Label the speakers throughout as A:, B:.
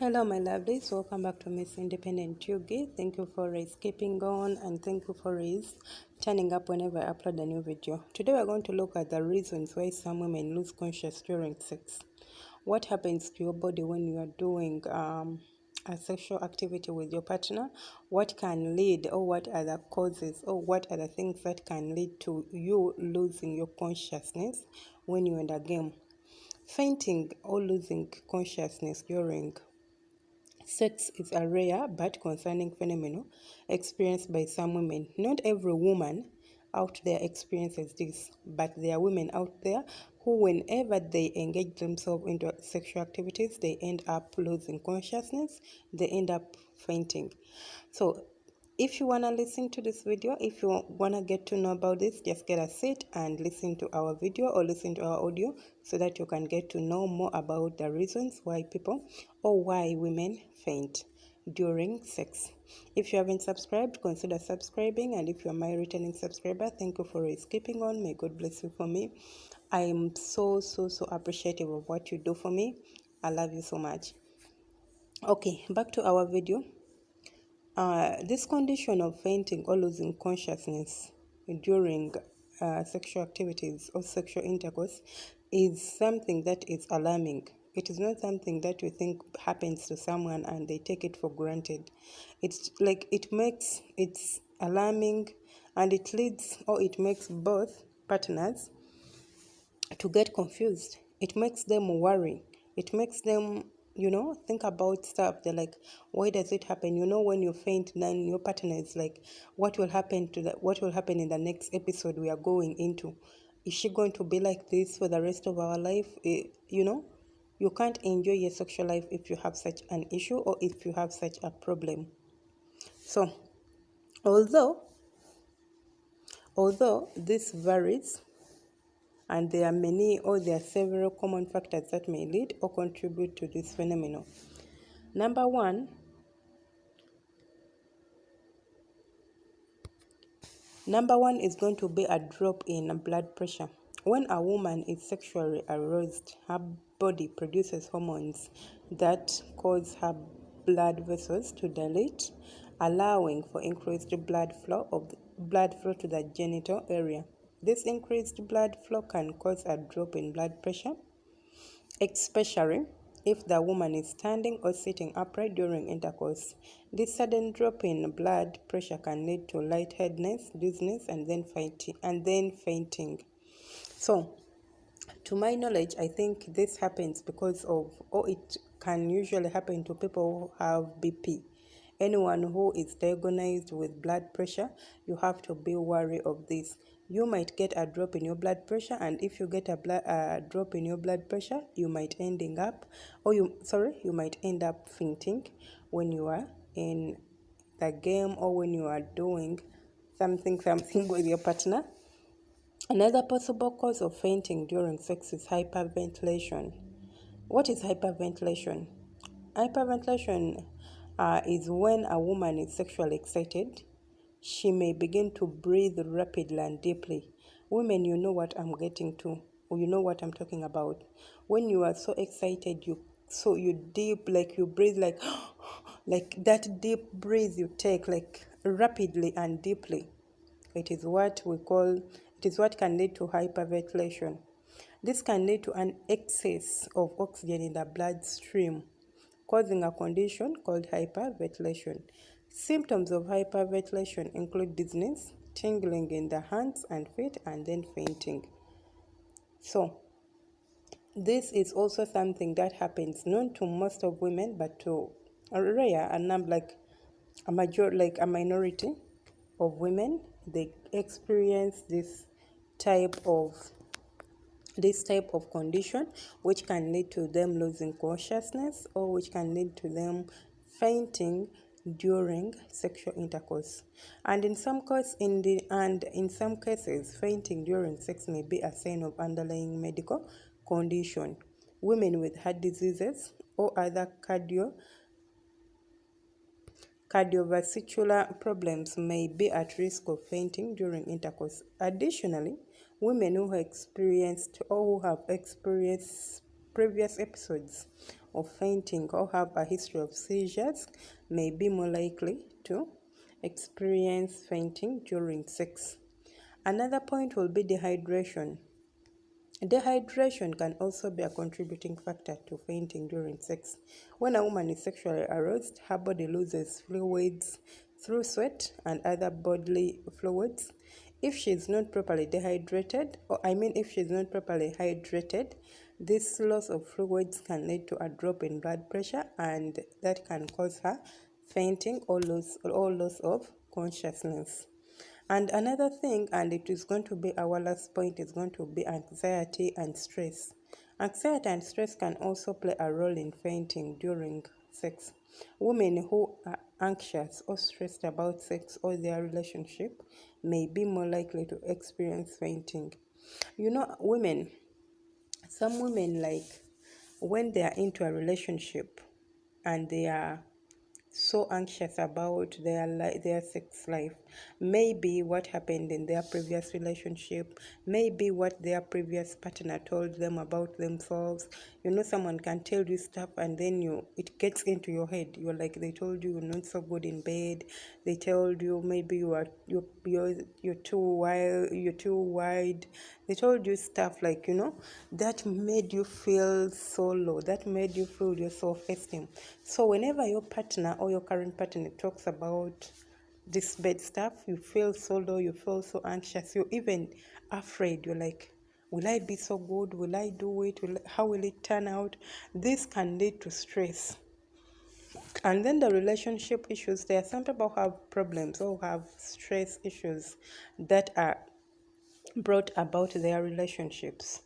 A: Hello my lovelies, welcome back to Miss Independent Yugi. Thank you for keeping on and thank you for turning up whenever I upload a new video. Today we're going to look at the reasons why some women lose consciousness during sex. What happens to your body when you are doing a sexual activity with your partner? What can lead, or what are the causes, or what are the things that can lead to you losing your consciousness when you're in the game? Fainting or losing consciousness during sex is a rare but concerning phenomenon experienced by some women. Not every woman out there experiences this, but there are women out there who, whenever they engage themselves into sexual activities, they end up losing consciousness, they end up fainting. So if you want to listen to this video, if you want to get to know about this, just get a seat and listen to our video or listen to our audio so that you can get to know more about the reasons why people or why women faint during sex. If you haven't subscribed, consider subscribing, and if you're my returning subscriber, thank you for keeping on. May God bless you for me. I am so appreciative of what you do for me. I love you so much. Okay, back to our video. This condition of fainting or losing consciousness during sexual activities or sexual intercourse is something that is alarming. It is not something that you think happens to someone and they take it for granted. It's like it's alarming, and it leads, or it makes both partners to get confused. It makes them worry. It makes them, think about stuff. They're like, why does it happen? When you faint, then your partner is like, what will happen in the next episode we are going into? Is she going to be like this for the rest of our life? You can't enjoy your sexual life if you have such an issue or if you have such a problem. So, although this varies, and there are several common factors that may lead or contribute to this phenomenon. Number one is going to be a drop in blood pressure. When a woman is sexually aroused, her body produces hormones that cause her blood vessels to dilate, allowing for increased blood flow to the genital area. This increased blood flow can cause a drop in blood pressure, especially if the woman is standing or sitting upright during intercourse. This sudden drop in blood pressure can lead to lightheadedness, dizziness, and then fainting. So, to my knowledge, I think this happens because of, or it can usually happen to people who have BP. Anyone who is diagnosed with blood pressure, you have to be wary of this. You might get a drop in your blood pressure, and if you get a drop in your blood pressure, you might end up fainting when you are in the game or when you are doing something with your partner. Another possible cause of fainting during sex is hyperventilation. What is hyperventilation? Hyperventilation is when a woman is sexually excited. She may begin to breathe rapidly and deeply. Women, you know what I'm getting to, or you know what I'm talking about. When you are so excited, you deep, like you breathe like like that deep breath you take, like rapidly and deeply. It is what can lead to hyperventilation. This can lead to an excess of oxygen in the bloodstream, causing a condition called hyperventilation. Symptoms of hyperventilation include dizziness, tingling in the hands and feet, and then fainting. So, this is also something that happens not to most of women, but to a rare, a number, like a minority of women. They experience this type of condition, which can lead to them losing consciousness, or which can lead to them fainting during sexual intercourse. And in some cases, fainting during sex may be a sign of underlying medical condition. Women with heart diseases or other cardiovascular problems may be at risk of fainting during intercourse. Additionally, women who have experienced previous episodes of fainting or have a history of seizures may be more likely to experience fainting during sex. Another point will be dehydration. Dehydration can also be a contributing factor to fainting during sex. When a woman is sexually aroused, her body loses fluids through sweat and other bodily fluids. If she is not properly dehydrated, if she is not properly hydrated, this loss of fluids can lead to a drop in blood pressure, and that can cause her fainting or loss of consciousness. And another thing, and it is going to be our last point, is going to be anxiety and stress. Anxiety and stress can also play a role in fainting during sex. Women who are anxious or stressed about sex or their relationship may be more likely to experience fainting. You know, some women, like, when they are into a relationship and they are so anxious about their sex life, maybe what happened in their previous relationship, maybe what their previous partner told them about themselves. You know, someone can tell you stuff and then it gets into your head. You're like, they told you you're not so good in bed, they told you maybe you're too wide, they told you stuff like, that made you feel so low, that made you feel your self-esteem. So whenever your partner or your current partner talks about this bad stuff, you feel so low, you feel so anxious, you're even afraid. You're like, will I be so good? Will I do it? How will it turn out? This can lead to stress. And then the relationship issues. There are some people who have problems or have stress issues that are brought about their relationships.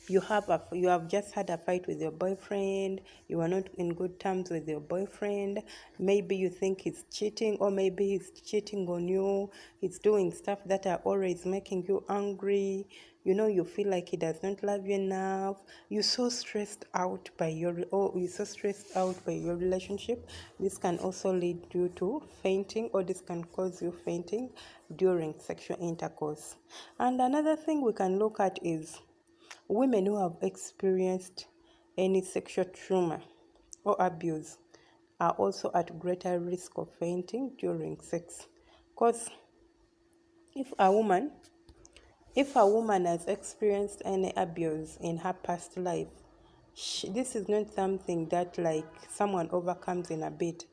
A: You have just had a fight with your boyfriend, you are not in good terms with your boyfriend, maybe you think he's cheating, or maybe he's cheating on you, he's doing stuff that are always making you angry, you feel like he does not love you enough, you're so stressed out by your relationship. This can also lead you to fainting, or this can cause you fainting during sexual intercourse. And another thing we can look at is women who have experienced any sexual trauma or abuse are also at greater risk of fainting during sex. Because if a woman has experienced any abuse in her past life, this is not something that, like, someone overcomes in a bit.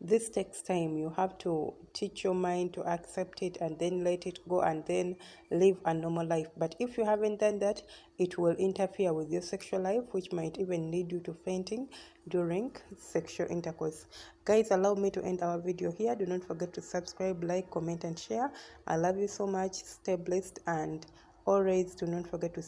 A: This takes time. You have to teach your mind to accept it and then let it go and then live a normal life. But if you haven't done that, it will interfere with your sexual life, which might even lead you to fainting during sexual intercourse. Guys, allow me to end our video here. Do not forget to subscribe, like, comment, and share. I love you so much. Stay blessed, and always do not forget to